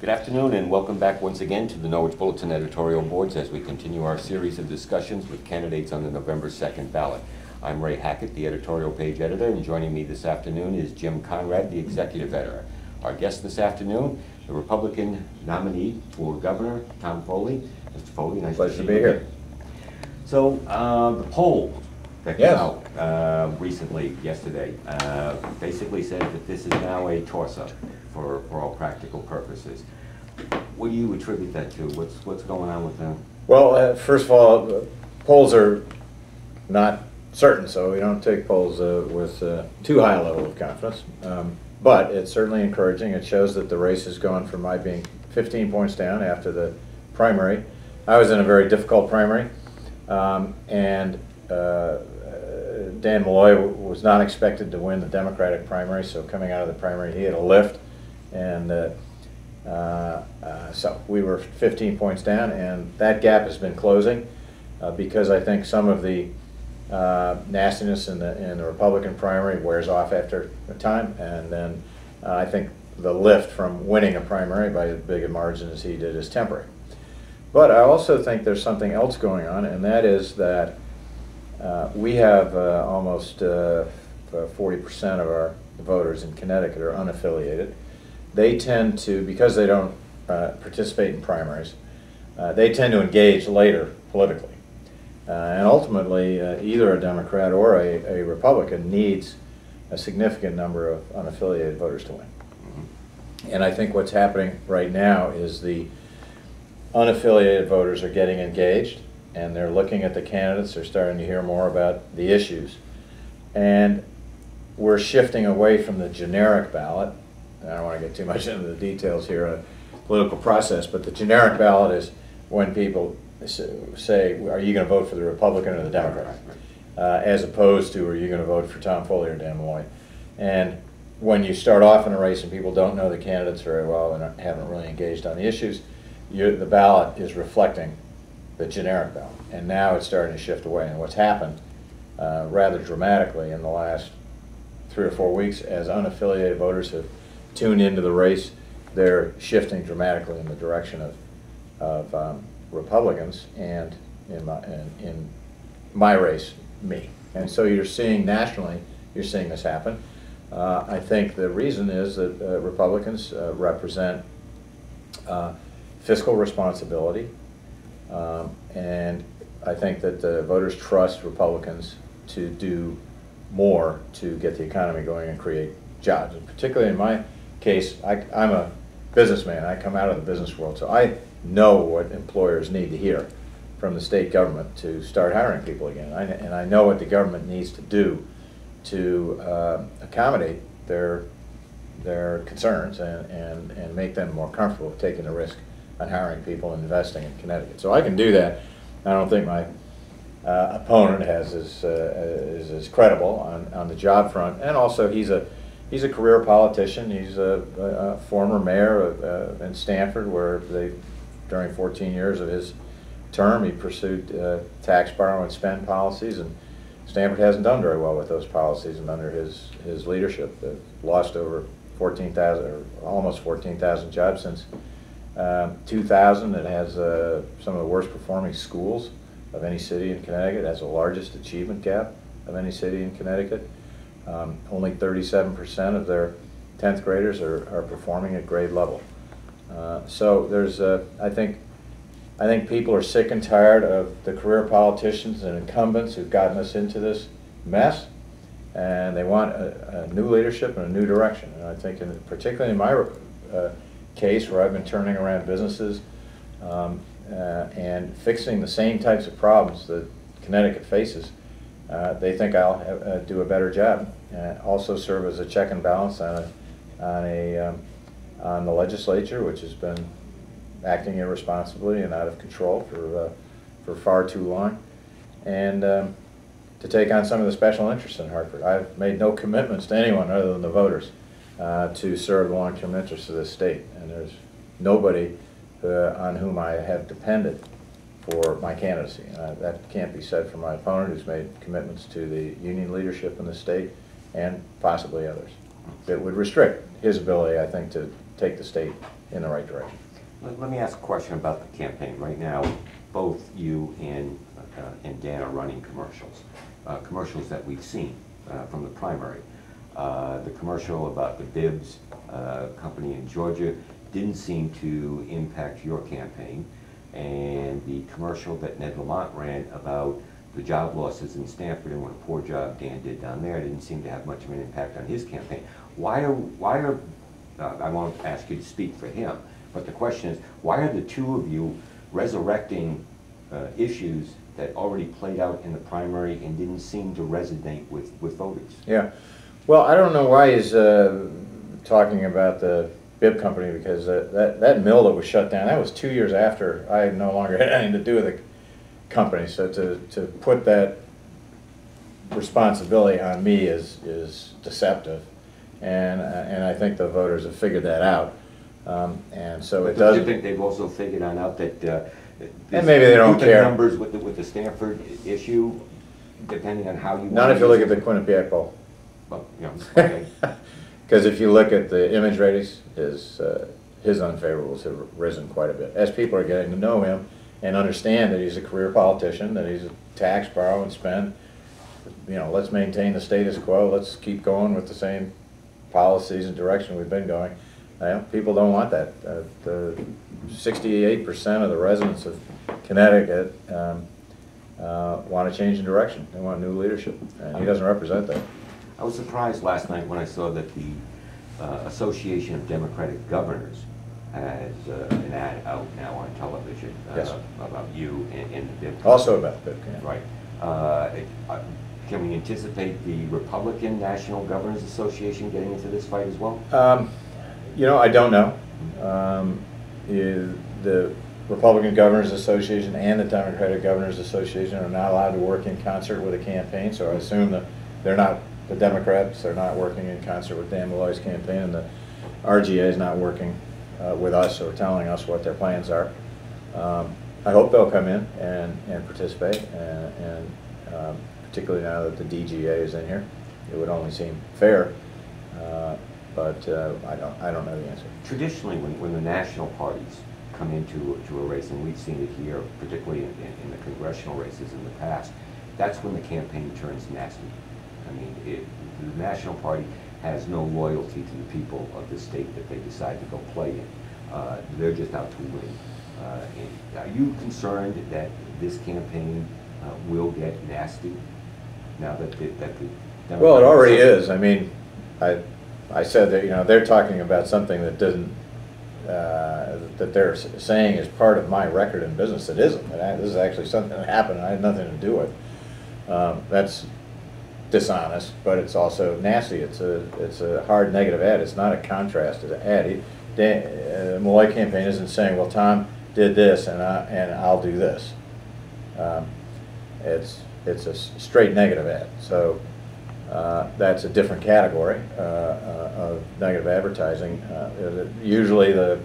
Good afternoon and welcome back once again to the Norwich Bulletin editorial boards as we continue our series of discussions with candidates on the November 2nd ballot. I'm Ray Hackett, the editorial page editor, and joining me this afternoon is Jim Conrad, the executive editor. Our guest this afternoon, the Republican nominee for governor, Tom Foley. Mr. Foley, nice Pleasure to be here. So the poll that came out recently, yesterday, basically said that this is now a toss-up for all practical purposes. What do you attribute that to? What's going on with them? Well, first of all, polls are not certain, so we don't take polls with too high a level of confidence. But it's certainly encouraging. It shows that the race has gone from my being 15 points down after the primary. I was in a very difficult primary, and Dan Malloy was not expected to win the Democratic primary, so coming out of the primary he had a lift, and so we were 15 points down, and that gap has been closing because I think some of the nastiness in the Republican primary wears off after a time, and then I think the lift from winning a primary by as big a margin as he did is temporary. But I also think there's something else going on, and that is that we have almost 40% of our voters in Connecticut are unaffiliated. They tend to, because they don't participate in primaries, they tend to engage later politically. And ultimately, either a Democrat or a Republican needs a significant number of unaffiliated voters to win. And I think what's happening right now is the unaffiliated voters are getting engaged, and they're looking at the candidates, they're starting to hear more about the issues. And we're shifting away from the generic ballot. I don't want to get too much into the details here of the political process, but the generic ballot is when people say, are you going to vote for the Republican or the Democrat? As opposed to, are you going to vote for Tom Foley or Dan Malloy? And when you start off in a race and people don't know the candidates very well and haven't really engaged on the issues, the ballot is reflecting the generic ballot. And now it's starting to shift away. And what's happened rather dramatically in the last 3 or 4 weeks, as unaffiliated voters have tuned into the race, they're shifting dramatically in the direction of Republicans, and in my race, me. And so you're seeing nationally, you're seeing this happen. I think the reason is that Republicans represent fiscal responsibility, and I think that the voters trust Republicans to do more to get the economy going and create jobs. And particularly in my case, I'm a businessman. I come out of the business world, so I know what employers need to hear from the state government to start hiring people again. And I know what the government needs to do to accommodate their concerns and make them more comfortable with taking the risk on hiring people and investing in Connecticut. So I can do that. I don't think my opponent is as credible on the job front, and also he's a career politician. He's a former mayor in Stamford, where during 14 years of his term he pursued tax, borrow, and spend policies, and Stamford hasn't done very well with those policies, and under his leadership they've lost over 14,000 or almost 14,000 jobs since 2000. It has some of the worst performing schools of any city in Connecticut. It has the largest achievement gap of any city in Connecticut. Only 37% of their 10th graders are performing at grade level. So there's I think people are sick and tired of the career politicians and incumbents who've gotten us into this mess, and they want a new leadership and a new direction. And I think, particularly in my case, where I've been turning around businesses and fixing the same types of problems that Connecticut faces, they think I'll do a better job. Also serve as a check and balance on the legislature, which has been acting irresponsibly and out of control for far too long, and to take on some of the special interests in Hartford. I've made no commitments to anyone other than the voters to serve the long-term interests of this state, and there's nobody on whom I have depended for my candidacy. That can't be said for my opponent, who's made commitments to the union leadership in the state and possibly others. It would restrict his ability, I think, to take the state in the right direction. Let me ask a question about the campaign. Right now, both you and Dan are running commercials, commercials that we've seen from the primary. The commercial about the Bibbs company in Georgia didn't seem to impact your campaign, and the commercial that Ned Lamont ran about the job losses in Stanford and what a poor job Dan did down there didn't seem to have much of an impact on his campaign. Why are I won't ask you to speak for him, but the question is, why are the two of you resurrecting issues that already played out in the primary and didn't seem to resonate with voters? Yeah. Well, I don't know why he's talking about the bib company, because that mill that was shut down, that was 2 years after I no longer had anything to do with the company. So to put that responsibility on me is deceptive, and I think the voters have figured that out. And so it does. Do you think they've also figured out that? And maybe they don't care. Numbers with the Stanford issue, depending on how you. Not if you look at the Quinnipiac poll. Well, you know, okay. Because if you look at the image ratings, his unfavorables have risen quite a bit. As people are getting to know him and understand that he's a career politician, that he's a tax, borrow, and spend, you know, let's maintain the status quo, let's keep going with the same policies and direction we've been going. People don't want that. 68% of the residents of Connecticut want to change in direction. They want new leadership, and he doesn't represent that. I was surprised last night when I saw that the Association of Democratic Governors has an ad out now on television about you and the BIB. Also about BIB, yeah. Right. Can we anticipate the Republican National Governors Association getting into this fight as well? You know, I don't know. The Republican Governors Association and the Democratic Governors Association are not allowed to work in concert with a campaign, so I assume that they're not, the Democrats are not working in concert with Dan Malloy's campaign, and the RGA is not working with us or telling us what their plans are. I hope they'll come in and participate, and particularly now that the DGA is in here. It would only seem fair, but I don't know the answer. Traditionally, when the national parties come into a race, and we've seen it here, particularly in the congressional races in the past, that's when the campaign turns nasty. I mean, the national party has no loyalty to the people of the state that they decide to go play in. They're just out to win. Are you concerned that this campaign will get nasty now that the Democrats? Well, it already is. I mean, I said that, you know, they're talking about something that doesn't, that they're saying is part of my record in business. It isn't. This is actually something that happened and I had nothing to do with. That's dishonest, but it's also nasty. It's a hard negative ad. It's not a contrast. It's an ad. The Malloy campaign isn't saying, well, Tom did this and I'll do this. It's a straight negative ad. So that's a different category of negative advertising. Usually the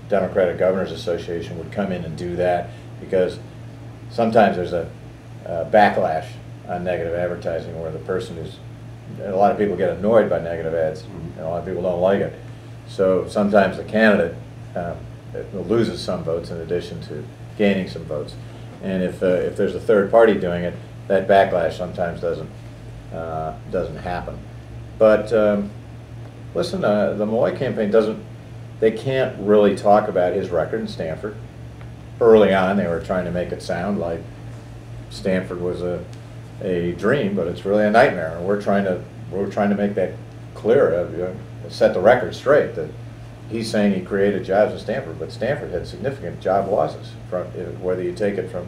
Democratic Governors Association would come in and do that because sometimes there's a backlash on negative advertising where the person who's, a lot of people get annoyed by negative ads, and a lot of people don't like it. So sometimes the candidate loses some votes in addition to gaining some votes. And if there's a third party doing it, that backlash sometimes doesn't happen. But listen, the Malloy campaign they can't really talk about his record in Stanford. Early on, they were trying to make it sound like Stanford was a dream, but it's really a nightmare. And we're trying to make that clear, set the record straight that he's saying he created jobs in Stanford, but Stanford had significant job losses from whether you take it from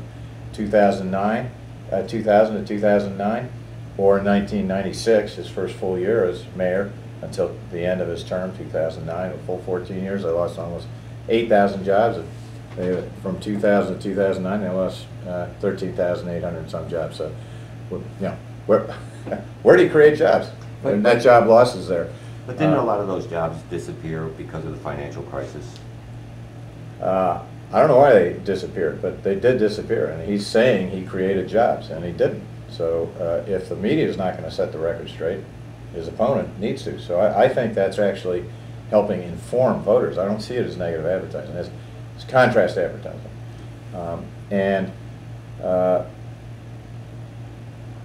2000 to 2009, or 1996, his first full year as mayor, until the end of his term, 2009, a full 14 years. They lost almost 8,000 jobs. From 2000 to 2009, they lost 13,800 and some jobs. So, you know, where do you create jobs? And that job loss is there. But didn't a lot of those jobs disappear because of the financial crisis? I don't know why they disappeared, but they did disappear. And he's saying he created jobs, and he didn't. So if the media is not going to set the record straight, his opponent needs to. So I think that's actually helping inform voters. I don't see it as negative advertising. It's contrast advertising.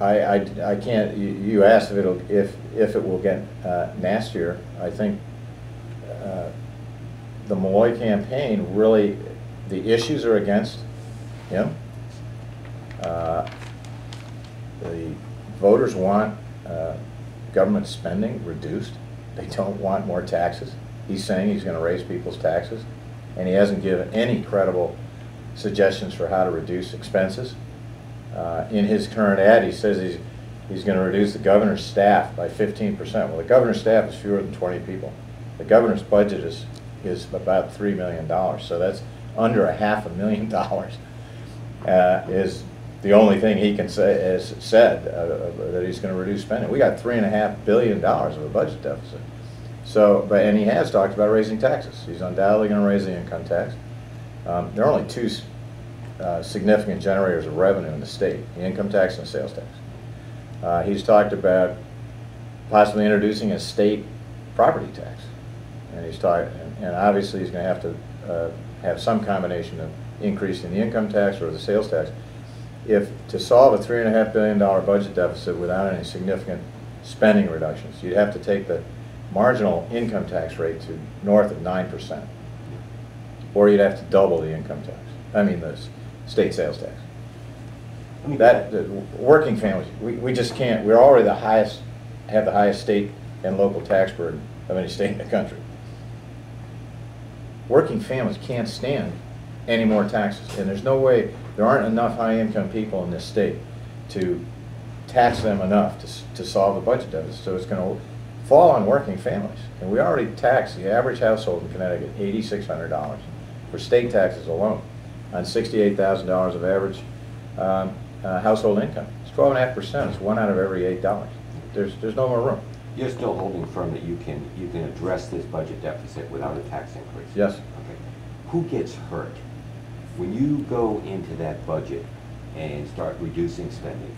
I can't. You asked if it will get nastier. I think the Malloy campaign really, the issues are against him. The voters want government spending reduced. They don't want more taxes. He's saying he's going to raise people's taxes, and he hasn't given any credible suggestions for how to reduce expenses. In his current ad, he says he's going to reduce the governor's staff by 15%. Well, the governor's staff is fewer than 20 people. The governor's budget is about $3 million, so that's under $500,000. Is the only thing he can say has said that he's going to reduce spending. We got $3.5 billion of a budget deficit. So, and he has talked about raising taxes. He's undoubtedly going to raise the income tax. There are only two significant generators of revenue in the state: the income tax and the sales tax. He's talked about possibly introducing a state property tax, and and obviously he's going to have to have some combination of increasing the income tax or the sales tax to solve a $3.5 billion budget deficit without any significant spending reductions. You'd have to take the marginal income tax rate to north of 9%, or you'd have to double the income tax. I mean the state sales tax. Working families, we just can't. We're already have the highest state and local tax burden of any state in the country. Working families can't stand any more taxes, and there's no way. There aren't enough high-income people in this state to tax them enough to solve the budget deficit. So it's going to fall on working families, and we already tax the average household in Connecticut $8,600 for state taxes alone on $68,000 of average household income. It's 12.5%. It's 1 out of every $8. There's no more room. You're still holding firm that you can address this budget deficit without a tax increase? Yes. Okay. Who gets hurt when you go into that budget and start reducing spending?